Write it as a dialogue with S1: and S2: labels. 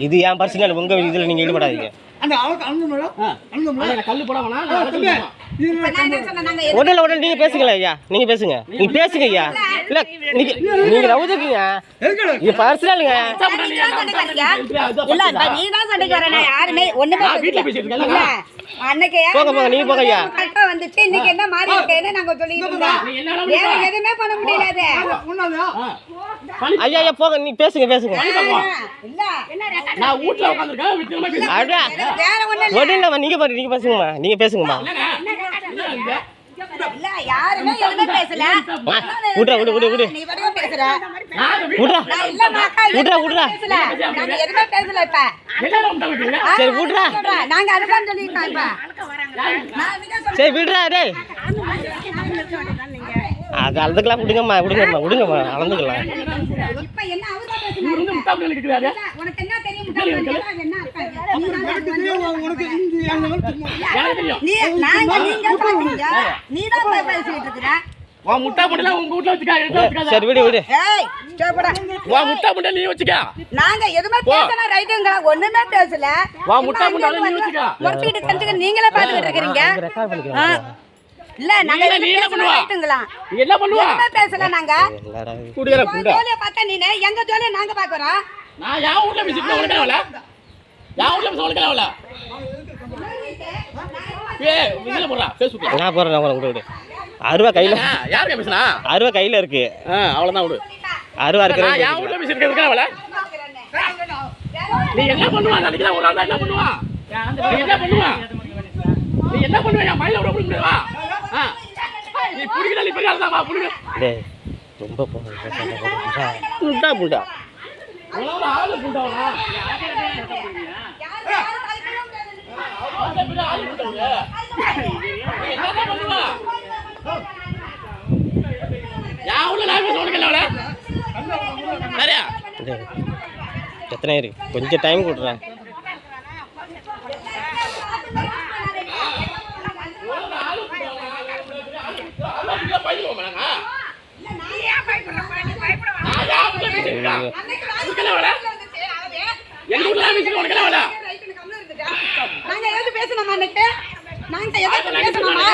S1: இது என் பர்சனல், உங்க இதுல நீங்க ஈடுபடாதீங்க. உடனே நீங்க பேசுங்களா ஐயா, நீங்க பேசுங்க, நீங்க பேசுங்க ஐயா. இல்ல நீங்க ரவுதுக்குங்க, இது பர்சனலுங்க. போங்க போங்க, நீங்க போங்க ஐயா. ஐயா ஐயா போங்க, நீங்க பேசுங்க பேசுங்க. நீங்க பாருங்க, நீங்க பேசுங்கம்மா, நீங்க பேசுங்கம்மா. விட்றா விடு விடு விடு விட்றா விட்றா விட்றா. சரி விட்றா, சரி விட்றா. டேய் அது அளந்துக்கலாம், விடுங்கம்மா விடுங்கம்மா விடுங்கம்மா, அளந்துக்கலாம். சரி விடு விடு.
S2: நீங்களே பாத்துக்கிட்டு இருக்கிறீங்க. இல்ல நாங்க என்ன பண்ணுவா பேசல. நாங்க பார்த்தா நீ எங்க ஜோலிய நாங்க பாக்குறோம். நான் யா ஊர்ல விசிட் பண்ணல, யா ஊர்ல சொல்லல. இதுல போறா ஃபேஸ்புக்ல.
S1: நான் போறேன் விடு. அருவா கையில
S2: யாருக்கு பேசனா?
S1: அருவா கையில இருக்கு.
S2: அவ்வளவுதான் விடு.
S1: அருவா இருக்கு.
S2: நான் யா ஊர்ல விசிட் இருக்கறவள. நீ என்ன பண்ணுவா? நாளைக்கு ஒரு ஆள் என்ன பண்ணுவா? நீ என்ன பண்ணுவா? நீ என்ன பண்ணுவ? என் மயில விட முடியவா? நீ புடிக்கல, நீ பெரிய ஆளா வா புடிங்க.
S1: டேய் ரொம்ப போறா.
S2: புண்டா புண்டா. உங்களோட ஆளு புண்டாவா?
S1: எத்தனை இருக்கு, கொஞ்சம் டைம் கொடுறேன்.
S2: நாங்க எதுக்கு பேசணுமா? நாங்க எதுக்கு பேசணுமா?